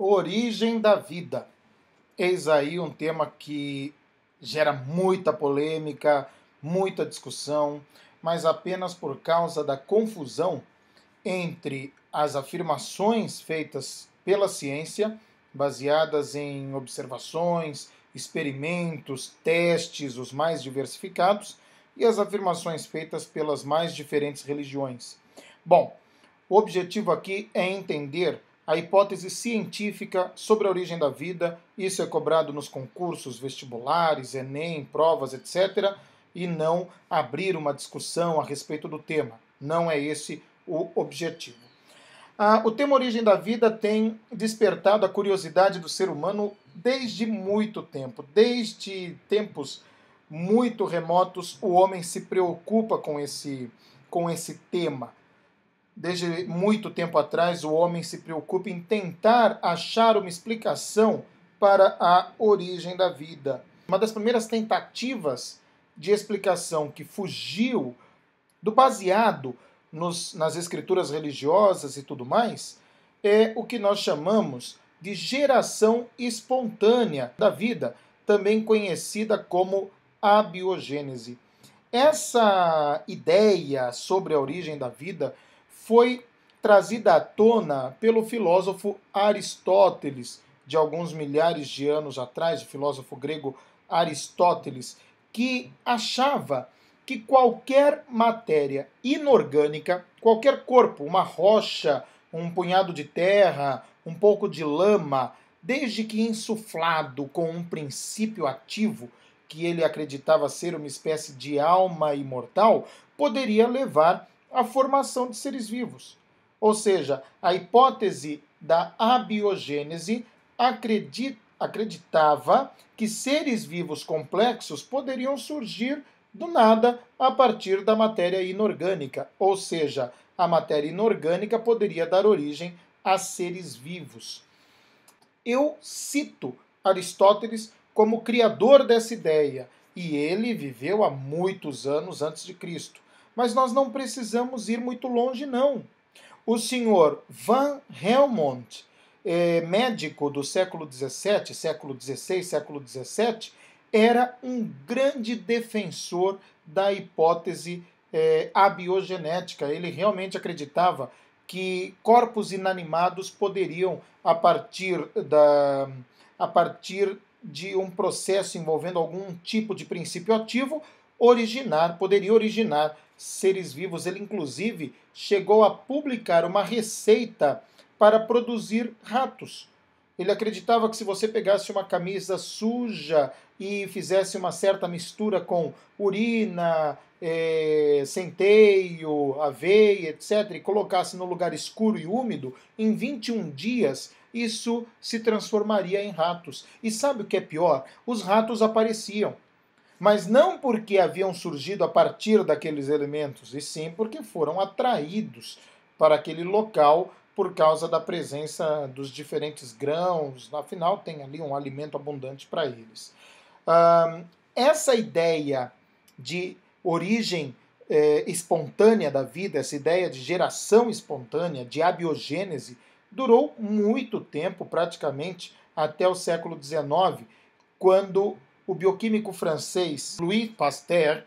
Origem da vida. Eis aí um tema que gera muita polêmica, muita discussão, mas apenas por causa da confusão entre as afirmações feitas pela ciência, baseadas em observações, experimentos, testes, os mais diversificados, e as afirmações feitas pelas mais diferentes religiões. Bom, o objetivo aqui é entender a hipótese científica sobre a origem da vida. Isso é cobrado nos concursos vestibulares, Enem, provas, etc., e não abrir uma discussão a respeito do tema. Não é esse o objetivo. O tema origem da vida tem despertado a curiosidade do ser humano desde muito tempo. Desde tempos muito remotos, o homem se preocupa com esse tema. Desde muito tempo atrás, o homem se preocupa em tentar achar uma explicação para a origem da vida. Uma das primeiras tentativas de explicação que fugiu do baseado nas escrituras religiosas e tudo mais é o que nós chamamos de geração espontânea da vida, também conhecida como abiogênese. Essa ideia sobre a origem da vida foi trazida à tona pelo filósofo Aristóteles, de alguns milhares de anos atrás, o filósofo grego Aristóteles, que achava que qualquer matéria inorgânica, qualquer corpo, uma rocha, um punhado de terra, um pouco de lama, desde que insuflado com um princípio ativo, que ele acreditava ser uma espécie de alma imortal, poderia levar à formação de seres vivos. Ou seja, a hipótese da abiogênese acreditava que seres vivos complexos poderiam surgir do nada a partir da matéria inorgânica. Ou seja, a matéria inorgânica poderia dar origem a seres vivos. Eu cito Aristóteles como criador dessa ideia, e ele viveu há muitos anos antes de Cristo. Mas nós não precisamos ir muito longe, não. O senhor Van Helmont, médico do século XVII, século XVI, século XVII, era um grande defensor da hipótese abiogenética. Ele realmente acreditava que corpos inanimados poderiam, a partir de um processo envolvendo algum tipo de princípio ativo, poderia originar seres vivos. Ele, inclusive, chegou a publicar uma receita para produzir ratos. Ele acreditava que se você pegasse uma camisa suja e fizesse uma certa mistura com urina, centeio, aveia, etc., e colocasse no lugar escuro e úmido, em 21 dias isso se transformaria em ratos. E sabe o que é pior? Os ratos apareciam. Mas não porque haviam surgido a partir daqueles elementos, e sim porque foram atraídos para aquele local por causa da presença dos diferentes grãos. Afinal, tem ali um alimento abundante para eles. Essa ideia de origem espontânea da vida, essa ideia de geração espontânea, de abiogênese, durou muito tempo, praticamente até o século XIX, quando o bioquímico francês Louis Pasteur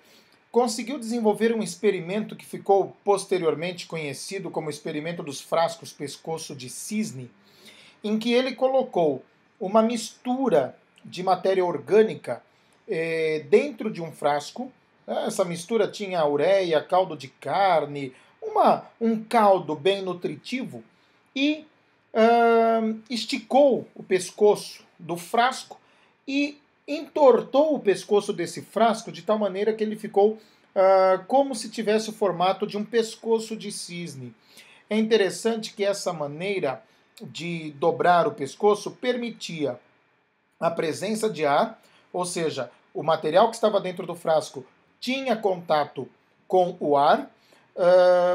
conseguiu desenvolver um experimento que ficou posteriormente conhecido como o experimento dos frascos pescoço de cisne, em que ele colocou uma mistura de matéria orgânica dentro de um frasco. Essa mistura tinha ureia, caldo de carne, um caldo bem nutritivo, e esticou o pescoço do frasco e entortou o pescoço desse frasco de tal maneira que ele ficou como se tivesse o formato de um pescoço de cisne. É interessante que essa maneira de dobrar o pescoço permitia a presença de ar, ou seja, o material que estava dentro do frasco tinha contato com o ar,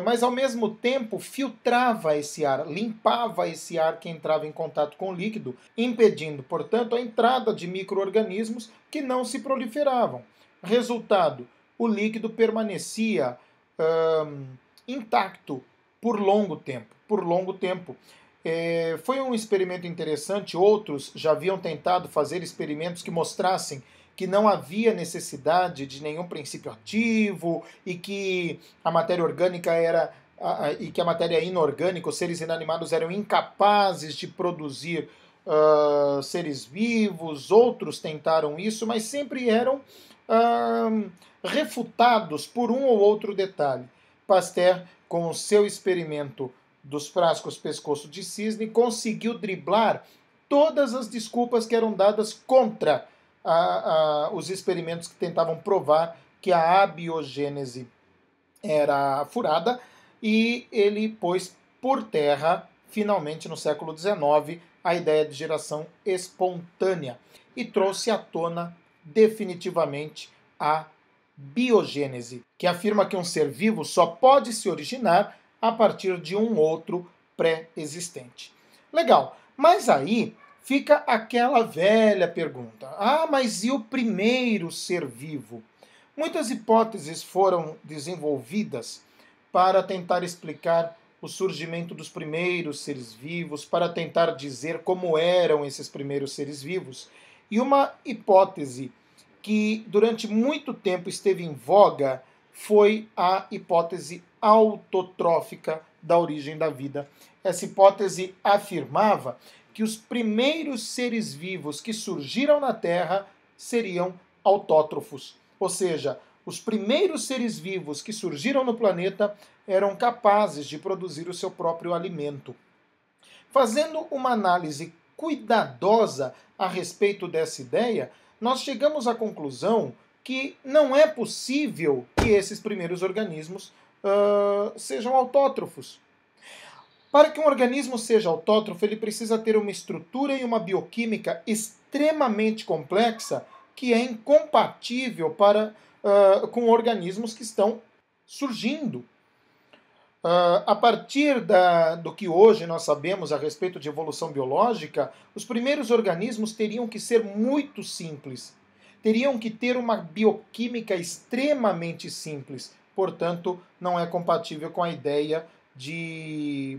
mas ao mesmo tempo filtrava esse ar, limpava esse ar que entrava em contato com o líquido, impedindo, portanto, a entrada de micro-organismos que não se proliferavam. Resultado, o líquido permanecia intacto por longo tempo. Foi um experimento interessante. Outros já haviam tentado fazer experimentos que mostrassem que não havia necessidade de nenhum princípio ativo e que a matéria orgânica era e que a matéria inorgânica, os seres inanimados, eram incapazes de produzir seres vivos. Outros tentaram isso, mas sempre eram refutados por um ou outro detalhe. Pasteur, com o seu experimento dos frascos pescoço de cisne, conseguiu driblar todas as desculpas que eram dadas contra os experimentos que tentavam provar que a abiogênese era furada, e ele pôs por terra, finalmente no século XIX, a ideia de geração espontânea e trouxe à tona definitivamente a biogênese, que afirma que um ser vivo só pode se originar a partir de um outro pré-existente. Legal, mas aí fica aquela velha pergunta: mas e o primeiro ser vivo? Muitas hipóteses foram desenvolvidas para tentar explicar o surgimento dos primeiros seres vivos, para tentar dizer como eram esses primeiros seres vivos. E uma hipótese que durante muito tempo esteve em voga foi a hipótese autotrófica da origem da vida. Essa hipótese afirmava que os primeiros seres vivos que surgiram na Terra seriam autótrofos, ou seja, os primeiros seres vivos que surgiram no planeta eram capazes de produzir o seu próprio alimento. Fazendo uma análise cuidadosa a respeito dessa ideia, nós chegamos à conclusão que não é possível que esses primeiros organismos sejam autótrofos. Para que um organismo seja autótrofo, ele precisa ter uma estrutura e uma bioquímica extremamente complexa que é incompatível com organismos que estão surgindo. A partir do que hoje nós sabemos a respeito de evolução biológica, os primeiros organismos teriam que ser muito simples, teriam que ter uma bioquímica extremamente simples, portanto, não é compatível com a ideia de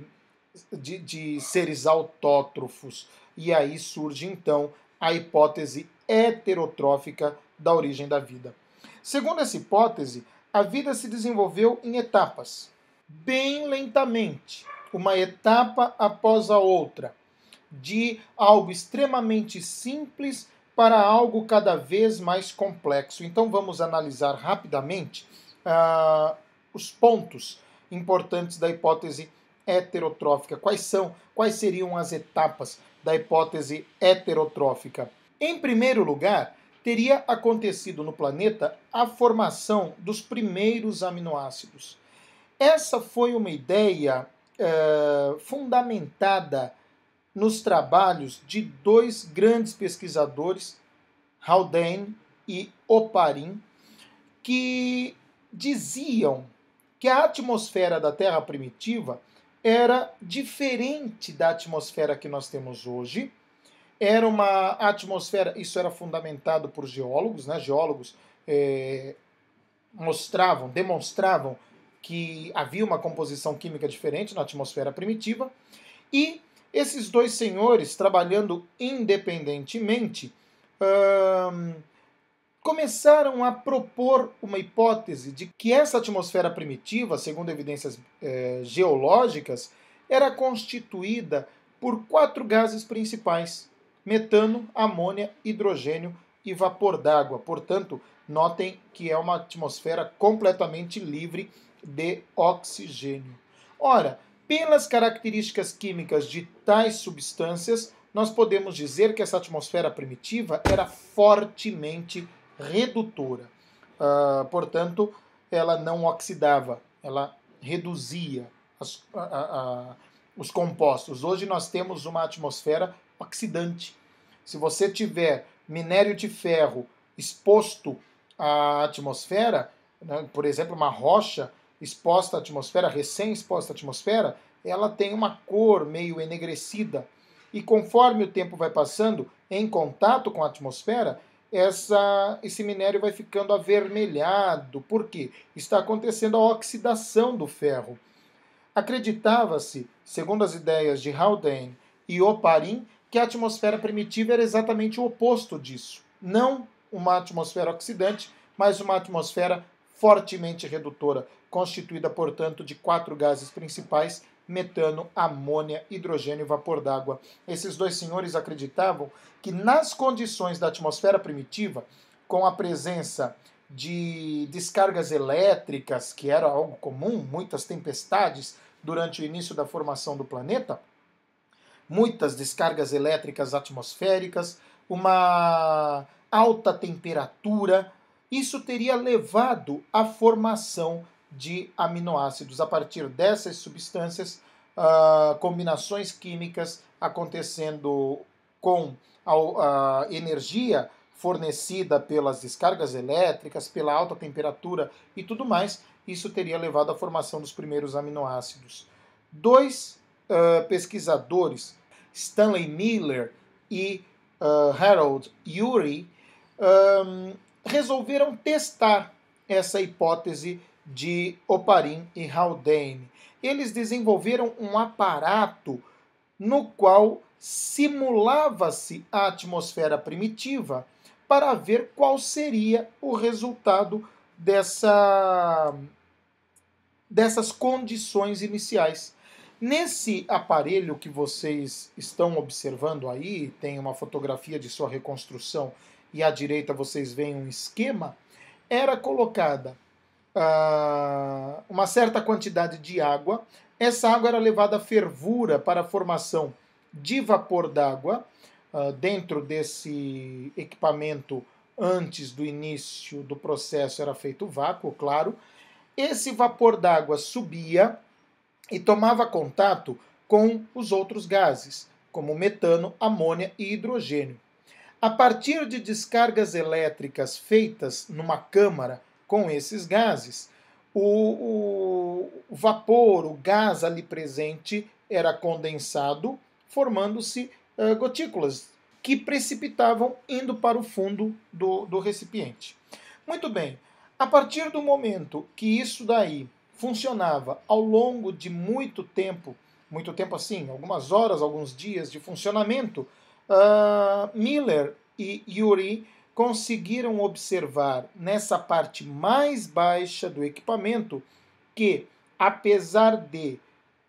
seres autótrofos. E aí surge então a hipótese heterotrófica da origem da vida. Segundo essa hipótese, a vida se desenvolveu em etapas, bem lentamente, uma etapa após a outra, de algo extremamente simples para algo cada vez mais complexo. Então vamos analisar rapidamente os pontos importantes da hipótese heterotrófica. Quais seriam as etapas da hipótese heterotrófica? Em primeiro lugar, teria acontecido no planeta a formação dos primeiros aminoácidos. Essa foi uma ideia fundamentada nos trabalhos de dois grandes pesquisadores, Haldane e Oparin, que diziam que a atmosfera da Terra primitiva era diferente da atmosfera que nós temos hoje. Era uma atmosfera, isso era fundamentado por geólogos, né? Geólogos demonstravam que havia uma composição química diferente na atmosfera primitiva, e esses dois senhores, trabalhando independentemente, começaram a propor uma hipótese de que essa atmosfera primitiva, segundo evidências geológicas, era constituída por 4 gases principais: metano, amônia, hidrogênio e vapor d'água. Portanto, notem que é uma atmosfera completamente livre de oxigênio. Ora, pelas características químicas de tais substâncias, nós podemos dizer que essa atmosfera primitiva era fortemente redutora. Portanto, ela não oxidava, ela reduzia os compostos. Hoje nós temos uma atmosfera oxidante. Se você tiver minério de ferro exposto à atmosfera, né, por exemplo, uma rocha exposta à atmosfera, recém-exposta à atmosfera, ela tem uma cor meio enegrecida. E conforme o tempo vai passando em contato com a atmosfera, esse minério vai ficando avermelhado. Por quê? Está acontecendo a oxidação do ferro. Acreditava-se, segundo as ideias de Haldane e Oparin, que a atmosfera primitiva era exatamente o oposto disso. Não uma atmosfera oxidante, mas uma atmosfera fortemente redutora, constituída, portanto, de 4 gases principais: metano, amônia, hidrogênio e vapor d'água. Esses dois senhores acreditavam que nas condições da atmosfera primitiva, com a presença de descargas elétricas, que era algo comum, muitas tempestades durante o início da formação do planeta, muitas descargas elétricas atmosféricas, uma alta temperatura, isso teria levado à formação de aminoácidos. A partir dessas substâncias, combinações químicas acontecendo com a energia fornecida pelas descargas elétricas, pela alta temperatura e tudo mais, isso teria levado à formação dos primeiros aminoácidos. Dois pesquisadores, Stanley Miller e Harold Urey, resolveram testar essa hipótese de Oparin e Haldane. Eles desenvolveram um aparato no qual simulava-se a atmosfera primitiva para ver qual seria o resultado dessas condições iniciais. Nesse aparelho que vocês estão observando aí, tem uma fotografia de sua reconstrução e à direita vocês veem um esquema, era colocada uma certa quantidade de água. Essa água era levada à fervura para a formação de vapor d'água dentro desse equipamento. Antes do início do processo era feito vácuo, claro. Esse vapor d'água subia e tomava contato com os outros gases, como metano, amônia e hidrogênio. A partir de descargas elétricas feitas numa câmara com esses gases, o vapor, o gás ali presente era condensado, formando-se gotículas que precipitavam indo para o fundo do recipiente. Muito bem, a partir do momento que isso daí funcionava ao longo de muito tempo assim, algumas horas, alguns dias de funcionamento, Miller e Urey conseguiram observar nessa parte mais baixa do equipamento que, apesar de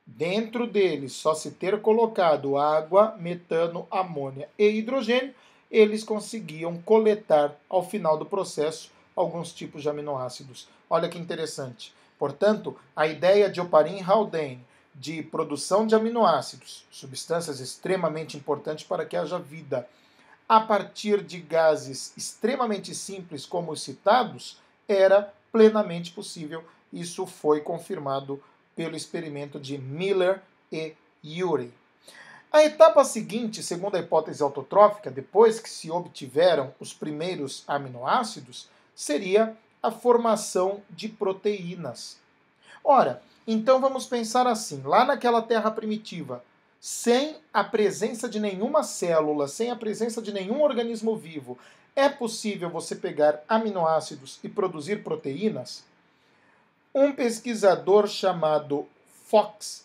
dentro dele só se ter colocado água, metano, amônia e hidrogênio, eles conseguiam coletar ao final do processo alguns tipos de aminoácidos. Olha que interessante. Portanto, a ideia de Oparin e Haldane de produção de aminoácidos, substâncias extremamente importantes para que haja vida, a partir de gases extremamente simples como os citados, era plenamente possível. Isso foi confirmado pelo experimento de Miller e Urey. A etapa seguinte, segundo a hipótese autotrófica, depois que se obtiveram os primeiros aminoácidos, seria a formação de proteínas. Ora, então vamos pensar assim, lá naquela Terra primitiva, sem a presença de nenhuma célula, sem a presença de nenhum organismo vivo, é possível você pegar aminoácidos e produzir proteínas? Um pesquisador chamado Fox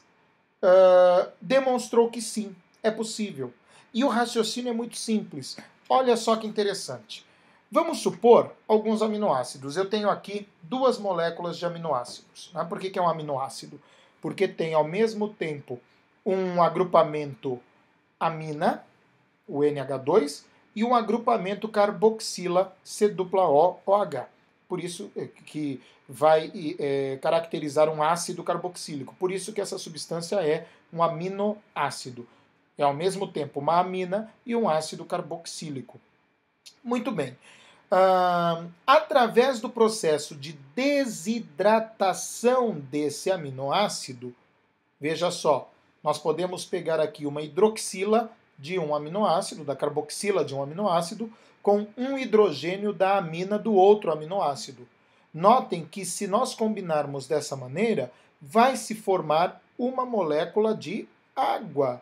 demonstrou que sim, é possível. E o raciocínio é muito simples. Olha só que interessante. Vamos supor alguns aminoácidos. Eu tenho aqui 2 moléculas de aminoácidos. Por que é um aminoácido? Porque tem ao mesmo tempo um agrupamento amina, o NH2, e um agrupamento carboxila, COOH. Por isso que vai caracterizar um ácido carboxílico. Por isso que essa substância é um aminoácido. É ao mesmo tempo uma amina e um ácido carboxílico. Muito bem. Através do processo de desidratação desse aminoácido, veja só, nós podemos pegar aqui uma hidroxila de um aminoácido, da carboxila de um aminoácido, com um hidrogênio da amina do outro aminoácido. Notem que se nós combinarmos dessa maneira, vai se formar uma molécula de água.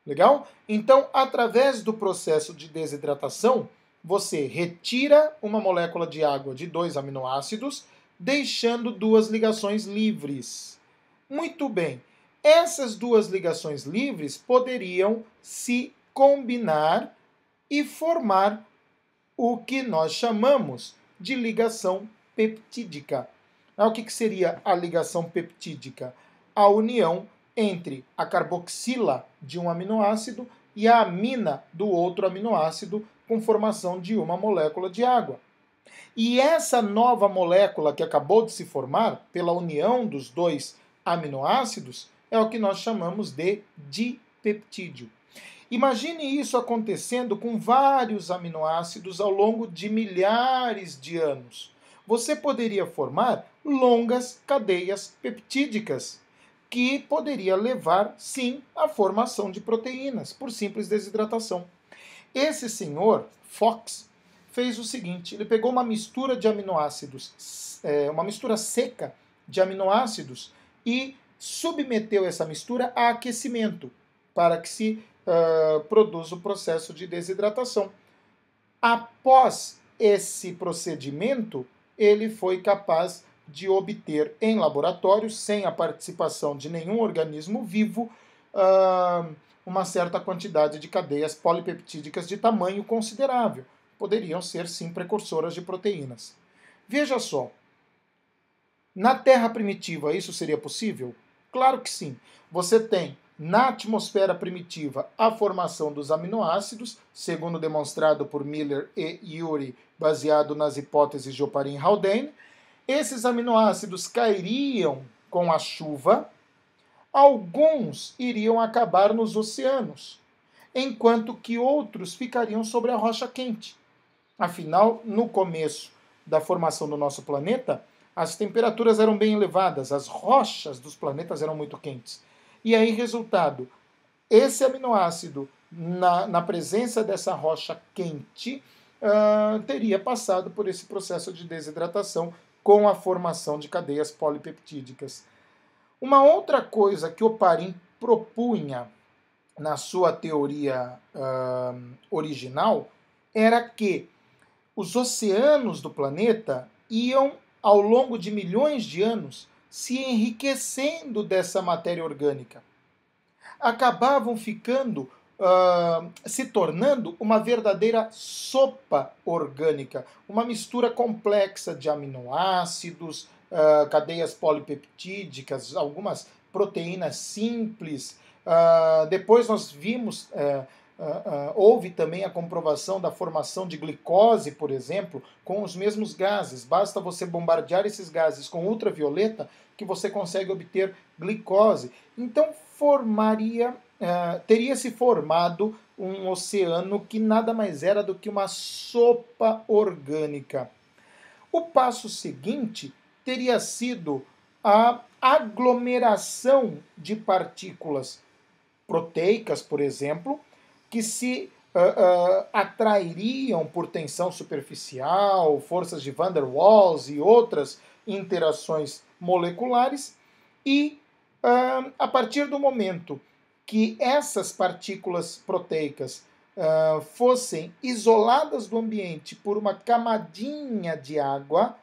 Legal? Então, através do processo de desidratação, você retira uma molécula de água de 2 aminoácidos, deixando 2 ligações livres. Muito bem. Essas duas ligações livres poderiam se combinar e formar o que nós chamamos de ligação peptídica. O que seria a ligação peptídica? A união entre a carboxila de um aminoácido e a amina do outro aminoácido com formação de uma molécula de água. E essa nova molécula que acabou de se formar pela união dos dois aminoácidos é o que nós chamamos de dipeptídeo. Imagine isso acontecendo com vários aminoácidos ao longo de milhares de anos. Você poderia formar longas cadeias peptídicas, que poderia levar, sim, à formação de proteínas, por simples desidratação. Esse senhor, Fox, fez o seguinte: ele pegou uma mistura de aminoácidos, uma mistura seca de aminoácidos, e submeteu essa mistura a aquecimento, para que se produza o processo de desidratação. Após esse procedimento, ele foi capaz de obter em laboratório, sem a participação de nenhum organismo vivo, uma certa quantidade de cadeias polipeptídicas de tamanho considerável. Poderiam ser, sim, precursoras de proteínas. Veja só, na Terra primitiva isso seria possível? Claro que sim. Você tem na atmosfera primitiva a formação dos aminoácidos, segundo demonstrado por Miller e Urey, baseado nas hipóteses de Oparin e Haldane. Esses aminoácidos cairiam com a chuva, alguns iriam acabar nos oceanos, enquanto que outros ficariam sobre a rocha quente. Afinal, no começo da formação do nosso planeta, as temperaturas eram bem elevadas, as rochas dos planetas eram muito quentes. E aí, resultado, esse aminoácido, na presença dessa rocha quente, teria passado por esse processo de desidratação com a formação de cadeias polipeptídicas. Uma outra coisa que Oparin propunha na sua teoria original era que os oceanos do planeta iam, ao longo de milhões de anos, se enriquecendo dessa matéria orgânica. Acabavam ficando, se tornando uma verdadeira sopa orgânica, uma mistura complexa de aminoácidos, cadeias polipeptídicas, algumas proteínas simples. Depois nós vimos, houve também a comprovação da formação de glicose, por exemplo, com os mesmos gases. Basta você bombardear esses gases com ultravioleta que você consegue obter glicose. Então teria se formado um oceano que nada mais era do que uma sopa orgânica. O passo seguinte teria sido a aglomeração de partículas proteicas, por exemplo, que se atrairiam por tensão superficial, forças de Van der Waals e outras interações moleculares, e a partir do momento que essas partículas proteicas fossem isoladas do ambiente por uma camadinha de água,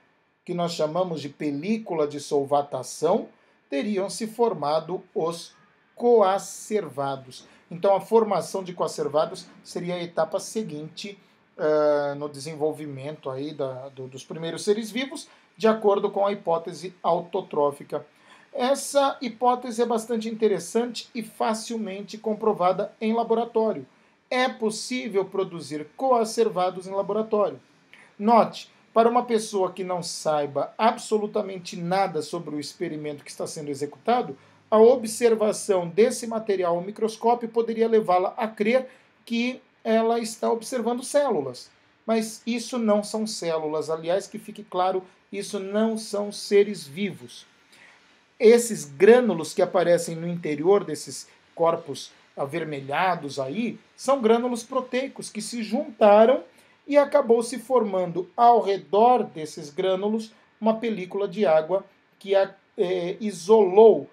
que nós chamamos de película de solvatação, teriam se formado os coacervados. Então, a formação de coacervados seria a etapa seguinte no desenvolvimento aí dos primeiros seres vivos, de acordo com a hipótese autotrófica. Essa hipótese é bastante interessante e facilmente comprovada em laboratório. É possível produzir coacervados em laboratório. Note, para uma pessoa que não saiba absolutamente nada sobre o experimento que está sendo executado, a observação desse material ao microscópio poderia levá-la a crer que ela está observando células. Mas isso não são células. Aliás, que fique claro, isso não são seres vivos. Esses grânulos que aparecem no interior desses corpos avermelhados aí são grânulos proteicos que se juntaram e acabou se formando ao redor desses grânulos uma película de água que isolou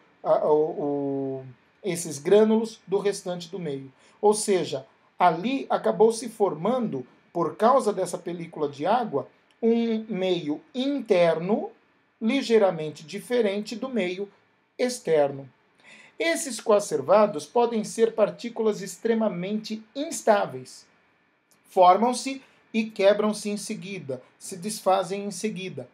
esses grânulos do restante do meio. Ou seja, ali acabou se formando, por causa dessa película de água, um meio interno ligeiramente diferente do meio externo. Esses coacervados podem ser partículas extremamente instáveis. Formam-se e quebram-se em seguida, se desfazem em seguida.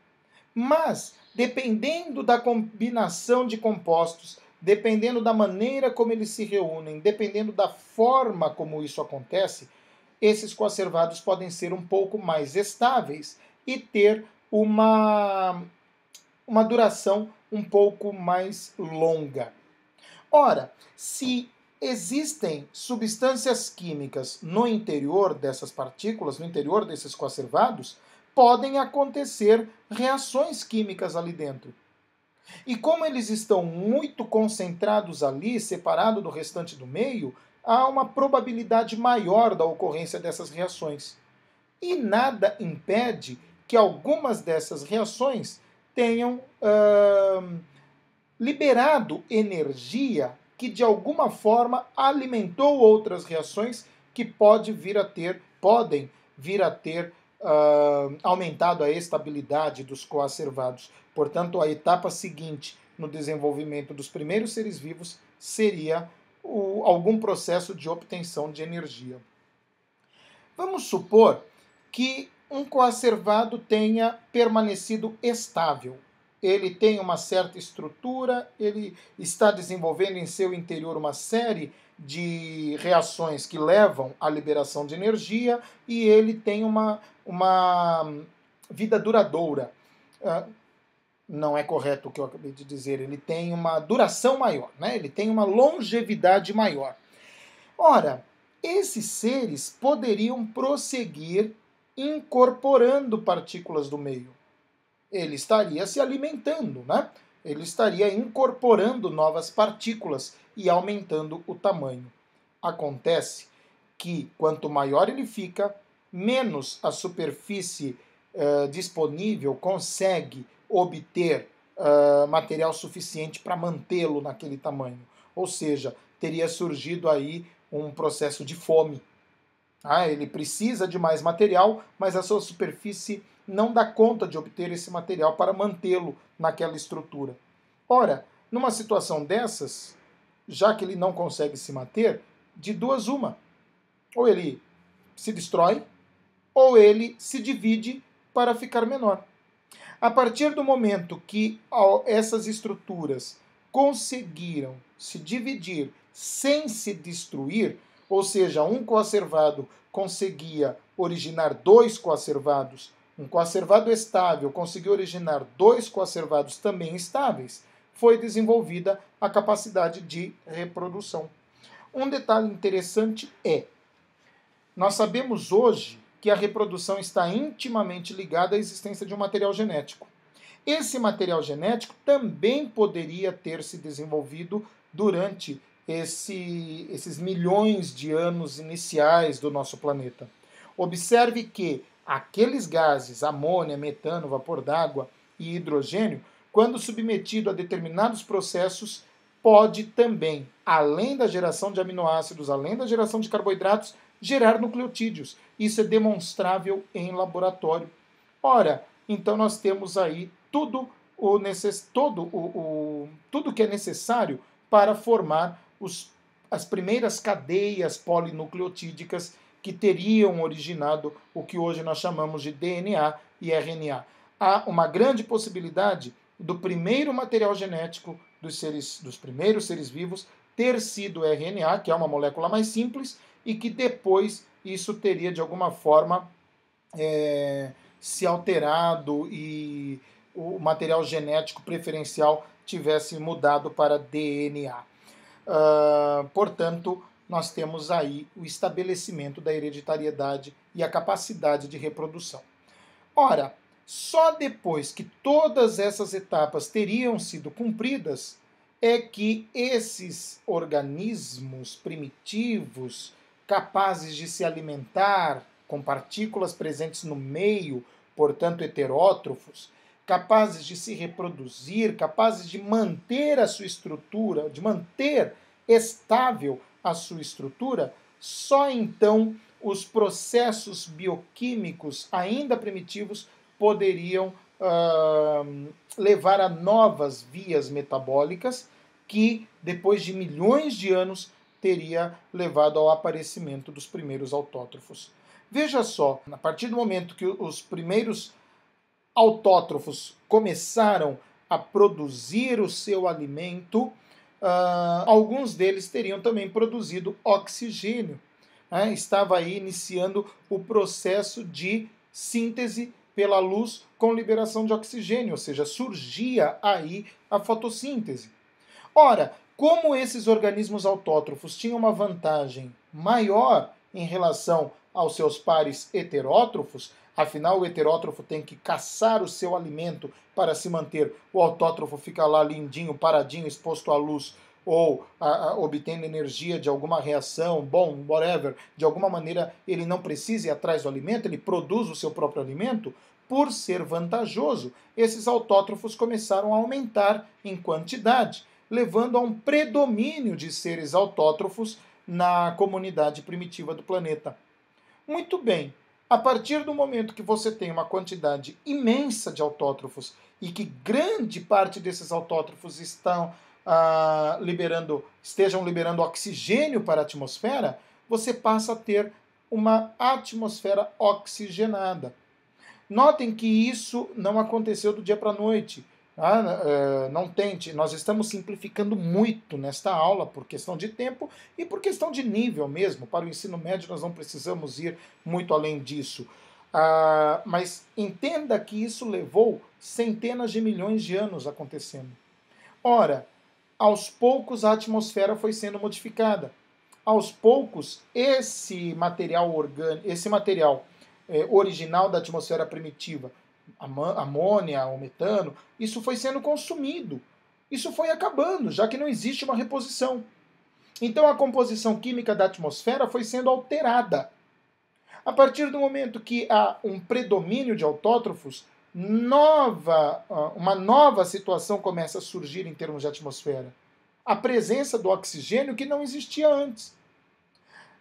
Mas, dependendo da combinação de compostos, dependendo da maneira como eles se reúnem, dependendo da forma como isso acontece, esses coacervados podem ser um pouco mais estáveis e ter uma duração um pouco mais longa. Ora, se existem substâncias químicas no interior dessas partículas, no interior desses coacervados, podem acontecer reações químicas ali dentro. E como eles estão muito concentrados ali, separado do restante do meio, há uma probabilidade maior da ocorrência dessas reações. E nada impede que algumas dessas reações tenham liberado energia que de alguma forma alimentou outras reações que podem vir a ter aumentado a estabilidade dos coacervados. Portanto, a etapa seguinte no desenvolvimento dos primeiros seres vivos seria algum processo de obtenção de energia. Vamos supor que um coacervado tenha permanecido estável. Ele tem uma certa estrutura, ele está desenvolvendo em seu interior uma série de reações que levam à liberação de energia e ele tem uma vida duradoura. Não é correto o que eu acabei de dizer, ele tem uma duração maior, né? Ele tem uma longevidade maior. Ora, esses seres poderiam prosseguir incorporando partículas do meio. Ele estaria se alimentando, né? Ele estaria incorporando novas partículas e aumentando o tamanho. Acontece que quanto maior ele fica, menos a superfície disponível consegue obter material suficiente para mantê-lo naquele tamanho. Ou seja, teria surgido aí um processo de fome. Ele precisa de mais material, mas a sua superfície não dá conta de obter esse material para mantê-lo naquela estrutura. Ora, numa situação dessas, já que ele não consegue se manter, de duas uma. Ou ele se destrói, ou ele se divide para ficar menor. A partir do momento que essas estruturas conseguiram se dividir sem se destruir, ou seja, um coacervado conseguia originar dois coacervados, um coacervado estável conseguiu originar dois coacervados também estáveis, foi desenvolvida a capacidade de reprodução. Um detalhe interessante nós sabemos hoje que a reprodução está intimamente ligada à existência de um material genético. Esse material genético também poderia ter se desenvolvido durante esses milhões de anos iniciais do nosso planeta. Observe que aqueles gases, amônia, metano, vapor d'água e hidrogênio, quando submetido a determinados processos, pode também, além da geração de aminoácidos, além da geração de carboidratos, gerar nucleotídeos. Isso é demonstrável em laboratório. Ora, então nós temos aí tudo que é necessário para formar as primeiras cadeias polinucleotídicas que teriam originado o que hoje nós chamamos de DNA e RNA. Há uma grande possibilidade do primeiro material genético dos primeiros seres vivos ter sido RNA, que é uma molécula mais simples, e que depois isso teria de alguma forma se alterado e o material genético preferencial tivesse mudado para DNA. Portanto, nós temos aí o estabelecimento da hereditariedade e a capacidade de reprodução. Ora, só depois que todas essas etapas teriam sido cumpridas é que esses organismos primitivos, capazes de se alimentar com partículas presentes no meio, portanto heterótrofos, capazes de se reproduzir, capazes de manter a sua estrutura, de manter estável a sua estrutura, só então os processos bioquímicos ainda primitivos poderiam levar a novas vias metabólicas que, depois de milhões de anos, teria levado ao aparecimento dos primeiros autótrofos. Veja só, a partir do momento que os primeiros autótrofos começaram a produzir o seu alimento, alguns deles teriam também produzido oxigênio. Estava aí iniciando o processo de síntese pela luz com liberação de oxigênio, ou seja, surgia aí a fotossíntese. Ora, como esses organismos autótrofos tinham uma vantagem maior em relação aos seus pares heterótrofos, afinal o heterótrofo tem que caçar o seu alimento para se manter, o autótrofo fica lá lindinho, paradinho, exposto à luz, ou obtendo energia de alguma reação, whatever, de alguma maneira ele não precisa ir atrás do alimento, ele produz o seu próprio alimento. Por ser vantajoso, esses autótrofos começaram a aumentar em quantidade, levando a um predomínio de seres autótrofos na comunidade primitiva do planeta. Muito bem, a partir do momento que você tem uma quantidade imensa de autótrofos e que grande parte desses autótrofos estejam liberando oxigênio para a atmosfera, você passa a ter uma atmosfera oxigenada. Notem que isso não aconteceu do dia para a noite. Não tente, nós estamos simplificando muito nesta aula por questão de tempo e por questão de nível mesmo. Para o ensino médio nós não precisamos ir muito além disso. Mas entenda que isso levou centenas de milhões de anos acontecendo. Ora, aos poucos a atmosfera foi sendo modificada. Aos poucos esse material original da atmosfera primitiva, amônia, o metano, isso foi sendo consumido. Isso foi acabando, já que não existe uma reposição. Então a composição química da atmosfera foi sendo alterada. A partir do momento que há um predomínio de autótrofos, uma nova situação começa a surgir em termos de atmosfera. A presença do oxigênio que não existia antes.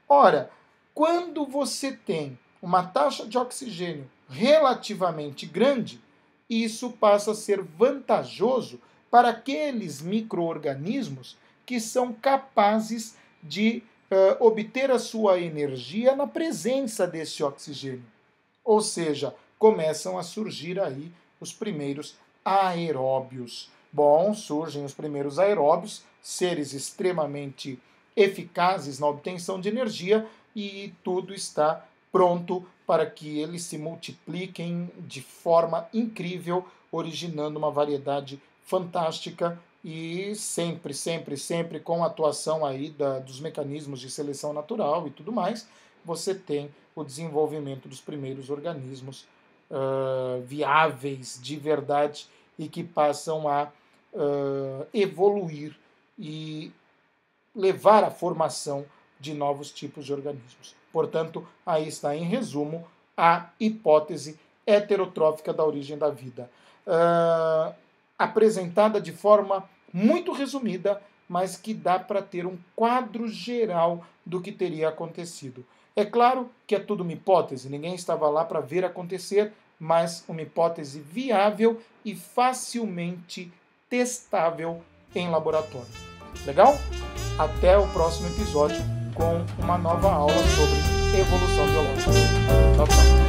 Ora, quando você tem uma taxa de oxigênio relativamente grande, isso passa a ser vantajoso para aqueles micro-organismos que são capazes de obter a sua energia na presença desse oxigênio. Ou seja, começam a surgir aí os primeiros aeróbios. Surgem os primeiros aeróbios, seres extremamente eficazes na obtenção de energia, e tudo está pronto para que eles se multipliquem de forma incrível, originando uma variedade fantástica e sempre com a atuação aí dos mecanismos de seleção natural e tudo mais, você tem o desenvolvimento dos primeiros organismos viáveis de verdade e que passam a evoluir e levar à formação de novos tipos de organismos. Portanto, aí está, em resumo, a hipótese heterotrófica da origem da vida. Apresentada de forma muito resumida, mas que dá para ter um quadro geral do que teria acontecido. É claro que é tudo uma hipótese, ninguém estava lá para ver acontecer, mas uma hipótese viável e facilmente testável em laboratório. Legal? Até o próximo episódio com uma nova aula sobre evolução biológica. Tchau, tchau.